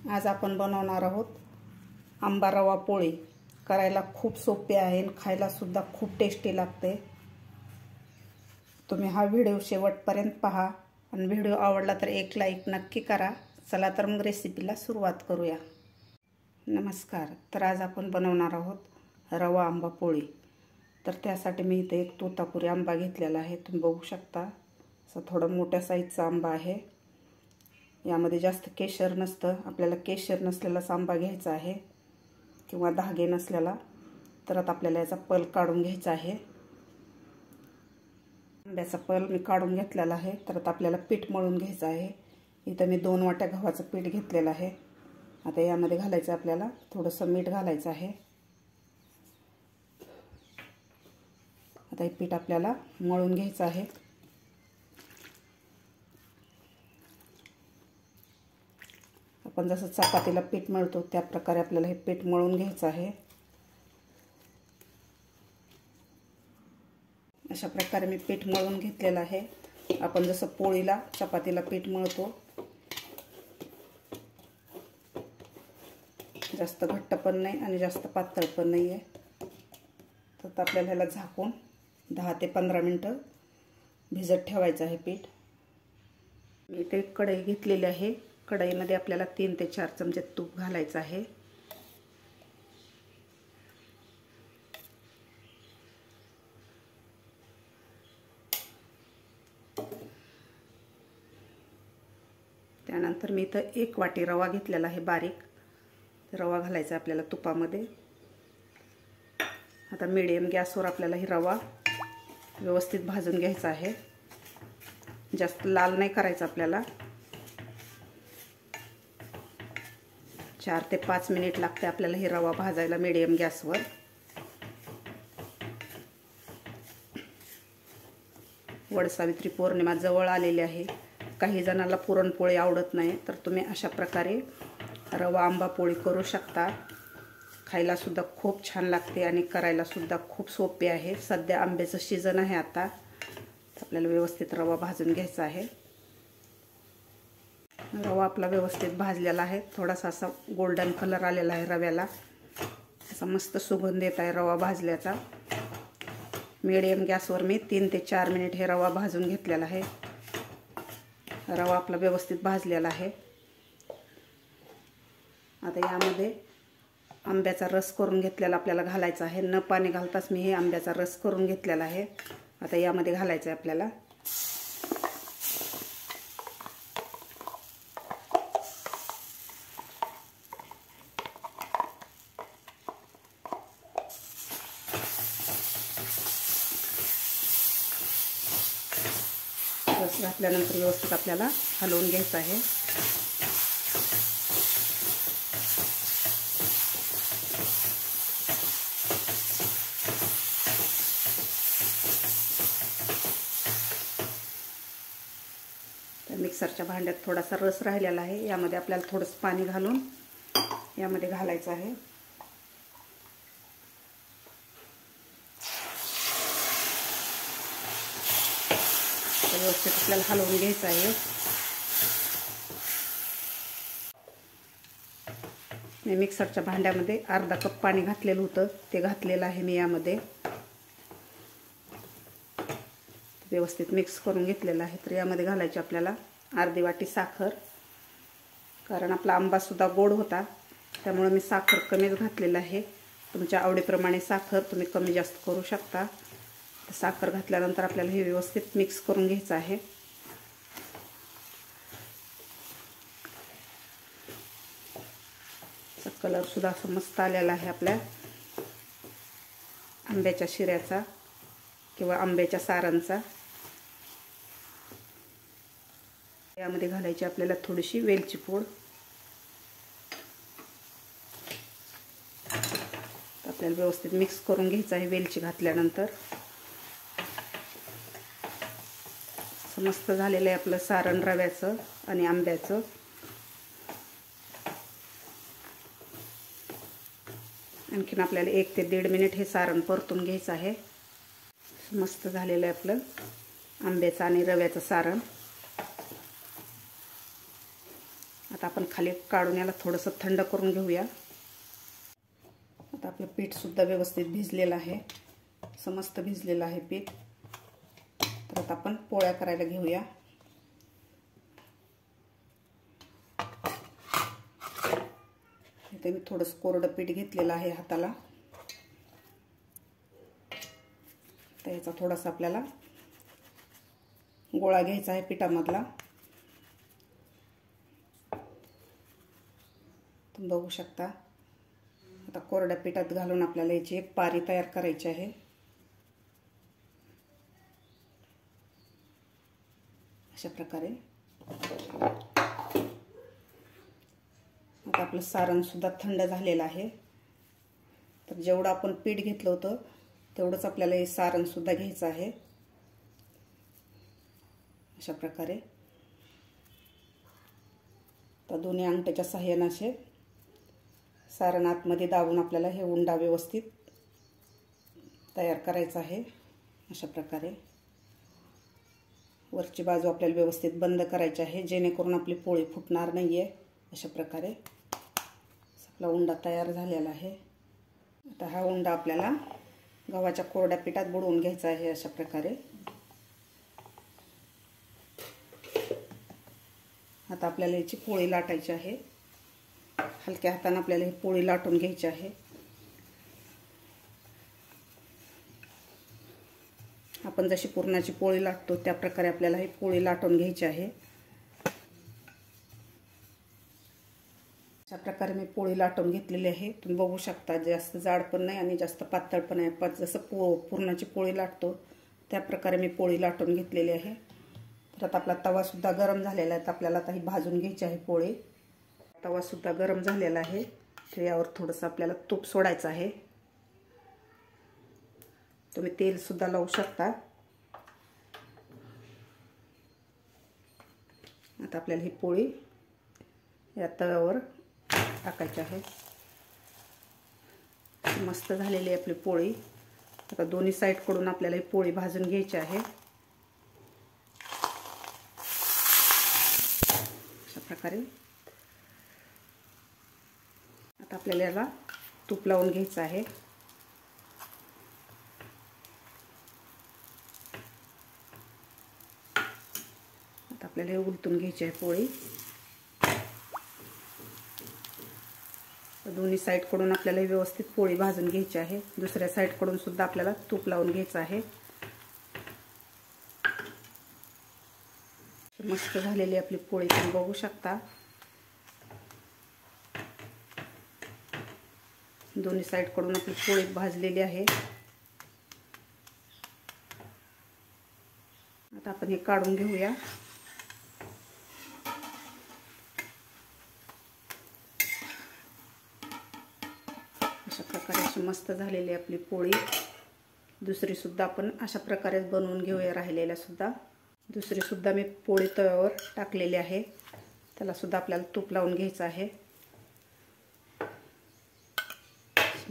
आज आपण बनवणार आहोत आंबा रवा पोळी। करायला खूप सोपे आहे आणि खायला सुद्धा खूप टेस्टी लागते। तुम्ही हा व्हिडिओ शेवटपर्यंत पहा आणि व्हिडिओ आवडला तर एक लाईक नक्की करा। चला तर मग रेसिपीला सुरुवात करूया। नमस्कार। तर आज आपण बनवणार आहोत रवा आंबा पोळी। तर त्यासाठी मी इथे एक तोतापुरी आंबा घेतलेला आहे, तुम्ही बघू शकता। असा थोडा मोठ्या साईजचा आंबा आहे। यामध्ये जास्त केशर नसतं, आपल्याला केशर नसलेलाच आंबा घ्यायचा आहे किंवा धागे नसलेला। तर आता आपल्याला याचा पल काढून घ्यायचा आहे। आंब्याचा पल मी काढून घेतलेला आहे। तर आता आपल्याला पीठ मळून घ्यायचं आहे। इथं मी 2 वाट्या गव्हाचं पीठ घेतलेलं आहे। आता यामध्ये घालायचं आपल्याला थोडंसं मीठ घालायचं आहे। आता हे पीठ आपल्याला मळून घ्यायचं आहे। आपण जसं चपातीला पीठ मळतो त्या प्रकारे आपल्याला हे पीठ मळून घ्यायचं आहे। अशा प्रकारे मी पीठ मळून घेतलेलं आहे। आपण जसं पोळीला चपातीला पीठ मळतो, जास्त घट्ट पण नाही आणि जास्त पातळ पण नाही आहे। तर आपल्याला ह्याला झाकून 10 ते 15 मिनिटं भिजत ठेवायचं आहे पीठ। मी इथे कढई घेतलेली आहे। कढईमध्ये आपल्याला 3 ते 4 चमचे तूप घालायचं आहे। त्यानंतर मी इथं 1 वाटी रवा घेतलेला आहे बारीक। रवा घालायचा आपल्याला तुपामध्ये। आता मीडियम गॅसवर आपल्याला ही रवा व्यवस्थित भाजून घ्यायचा आहे। जास्त लाल नाही करायचा आपल्याला। 4 ते 5 मिनिट लागते आपल्याला ही रवा भाजायला मीडियम गॅसवर। वटसावित्री पौर्णिमा जवळ आलेली आहे। काही जणांना पुरणपोळी आवडत नाही, तर तुम्ही अशा प्रकारे रवा आंबा पोळी करू शकता। खायला सुद्धा खूप छान लागते आणि करायला सुद्धा खूप सोपे आहे। सध्या आंब्याचं सीजन आहे आता। आपल्याला व्यवस्थित रवा भाजून घ्यायचा आहे। रवा आपला व्यवस्थित भाजलेला आहे। थोडासा असा गोल्डन कलर आलेला आहे रव्याला। असा मस्त सुगंध येत आहे रवा भाजल्याचा। मीडियम गॅसवर मी 3 ते 4 मिनिट हे रवा भाजून घेतलेला आहे। रवा आपला व्यवस्थित भाजलेला आहे। आता यामध्ये आंब्याचा रस करून घेतलेला आपल्याला घालायचा आहे। न पाणी घालताच मी हे आंब्याचा रस करून घेतलेला आहे। आता यामध्ये घालायचं आहे आपल्याला। रस घातल्यानंतर व्यवस्थित आपल्याला हलवून घ्यायचं आहे। मिक्सरच्या भांड्यात थोडासा रस राहिलेला आहे। यामध्ये आपल्याला थोडंसं पाणी घालून यामध्ये घालायचं आहे। व्यवस्थित आपल्याला हलवून घ्यायचं आहे। मी मिक्सरच्या भांड्यामध्ये अर्धा कप पाणी घातलेलं होतं, ते घातलेलं आहे मी यामध्ये। व्यवस्थित मिक्स करून घेतलेलं आहे। तर यामध्ये घालायची आपल्याला अर्धी वाटी साखर, कारण आपला आंबा सुद्धा गोड होता त्यामुळे मी साखर कमीच घातलेलं आहे। तुमच्या आवडीप्रमाणे साखर तुम्ही कमी जास्त करू शकता। साखर घातल्यानंतर आपल्याला हे व्यवस्थित मिक्स करून घ्यायचं आहे। कलर सुद्धा असं मस्त आलेला आहे आपल्या आंब्याच्या शिऱ्याचा किंवा आंब्याच्या सारांचा। यामध्ये घालायची आपल्याला थोडीशी वेलची पूड। आपल्याला व्यवस्थित मिक्स करून घ्यायचं आहे वेलची घातल्यानंतर। मस्त झालेलं आहे आपलं सारण रव्याचं आणि आंब्याचं। आणखीन आपल्याला 1 ते 1.5 मिनिट हे सारण परतून घ्यायचं आहे। मस्त झालेलं आहे आपलं आंब्याचं आणि रव्याचं सारण। आता आपण खाली काढून याला थोडंसं थंड करून घेऊया। आता आपलं पीठसुद्धा व्यवस्थित भिजलेलं आहे, समस्त भिजलेलं आहे पीठ। तर आता आपण पोळ्या करायला घेऊया। इथे मी थोडंसं कोरडं पीठ घेतलेलं आहे हाताला। तर याचा थोडासा आपल्याला गोळा घ्यायचा आहे पिठामधला। तुम्ही बघू शकता। आता कोरड्या पिठात घालून आपल्याला याची एक पारी तयार करायची आहे। अशा प्रकारे आता आपलं सारण सुद्धा थंड झालेलं आहे। तर जेवढं आपण पीठ घेतलं होतं तेवढंच आपल्याला हे सारण सुद्धा घ्यायचं आहे। अशा प्रकारे तर दोन्ही अंगठ्याच्या सहाय्याने असे सारण आतमध्ये दाबून आपल्याला हे उंडा व्यवस्थित तयार करायचा आहे। अशा प्रकारे वरची बाजू आपल्याला व्यवस्थित बंद करायची आहे, जेणेकरून आपली पोळी फुटणार नाहीये। अशा प्रकारे आपला उंडा तयार झालेला आहे। आता हा उंडा आपल्याला गव्हाच्या कोरड्या पिठात बुडवून घ्यायचा आहे। अशा प्रकारे आता आपल्याला याची पोळी लाटायची आहे। हलक्या हाताने आपल्याला ही पोळी लाटून घ्यायची आहे। आपण जशी पुरणाची पोळी लाटतो त्या प्रकारे आपल्याला ही पोळी लाटून घ्यायची आहे। अशा प्रकारे मी पोळी लाटून घेतलेली आहे। तुम्ही बघू शकता जास्त जाड पण नाही आणि जास्त पातळ पण नाही, पण जसं पुरणाची पोळी लाटतो त्या प्रकारे मी पोळी लाटून घेतलेली आहे। तर आता आपला तवा सुद्धा गरम झालेला आहे, तर आपल्याला आता ही भाजून घ्यायची आहे पोळी। तवा सुद्धा गरम झालेला आहे, तर यावर थोडंसं आपल्याला तूप सोडायचं आहे। तुम्ही तेल सुद्धा लावू शकता। आता आपल्याला ही पोळी या तव्यावर टाकायची आहे। मस्त झालेली आहे आपली पोळी। आता दोन्ही साईडकडून आपल्याला ही पोळी भाजून घ्यायची आहे। अशा प्रकारे आता आपल्याला याला तूप लावून घ्यायचं आहे। आता आपल्याला हे उलटून घ्यायची आहे पोळी। दोन्ही साईडकडून आपल्याला व्यवस्थित पोळी भाजून घ्यायची आहे। दुसऱ्या साईडकडून सुद्धा आपल्याला तूप लावून घ्यायचं आहे। मस्त झालेली आपली पोळी तुम्ही बघू शकता। दोन्ही साईडकडून आपली पोळी भाजलेली आहे। आता आपण हे काढून घेऊया। अशा प्रकारे अशी मस्त झालेली आपली पोळी। दुसरी सुद्धा आपण अशा प्रकारे बनवून घेऊया। राहिलेल्या सुद्धा दुसरी सुद्धा मी पोळी तव्यावर टाकलेली आहे, त्याला सुद्धा आपल्याला तूप लावून घ्यायचं आहे।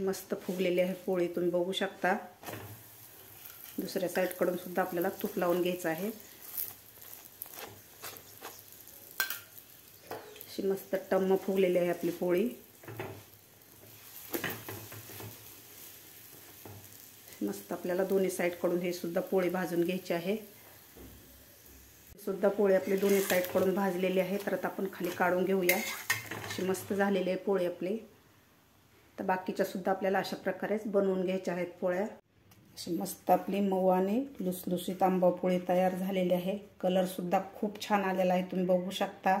मस्त फुगलेली आहे पोळी तुम्ही बघू शकता। दुसऱ्या साईडकडून सुद्धा आपल्याला तूप लावून घ्यायचं आहे। अशी मस्त टम्म फुगलेली आहे आपली पोळी। मस्त आपल्याला दोन्ही साईडकडून हे सुद्धा पोळी भाजून घ्यायची आहे। सुद्धा पोळी आपली दोन्ही साईडकडून भाजलेली आहे, तर आता आपण खाली काढून घेऊया। अशी मस्त झालेली आहे पोळी आपली। तर बाकीच्या सुद्धा आपल्याला अशा प्रकारेच बनवून घ्यायच्या आहेत पोळ्या। अशी मस्त आपली मऊ आणि लुसलुसीत आंबा पोळी तयार झालेली आहे। कलर सुद्धा खूप छान आलेला आहे, तुम्ही बघू शकता।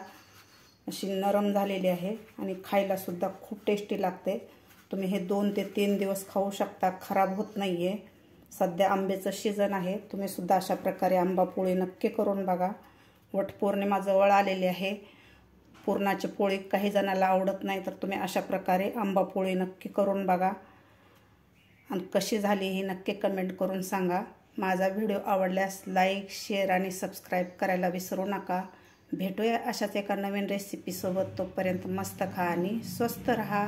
अशी नरम झालेली आहे आणि खायला सुद्धा खूप टेस्टी लागते। तुम्ही हे 2 ते 3 दिवस खाऊ शकता, खराब होत नाहीये। सध्या आंब्याचं सीजन आहे, तुम्ही सुद्धा अशा प्रकारे आंबा पोळी नक्की करून बघा। वटपौर्णिमा जवळ आलेली आहे। पुरणाची पोळी काही जणांना आवडत नाही, तर तुम्ही अशा प्रकारे आंबा पोळी नक्की करून बघा आणि कशी झाली ही नक्की कमेंट करून सांगा। माझा व्हिडिओ आवडल्यास लाईक, शेअर आणि सबस्क्राईब करायला विसरू नका। भेटूया अशाच एका नवीन रेसिपीसोबत। तोपर्यंत मस्त खा आणि स्वस्त रहा।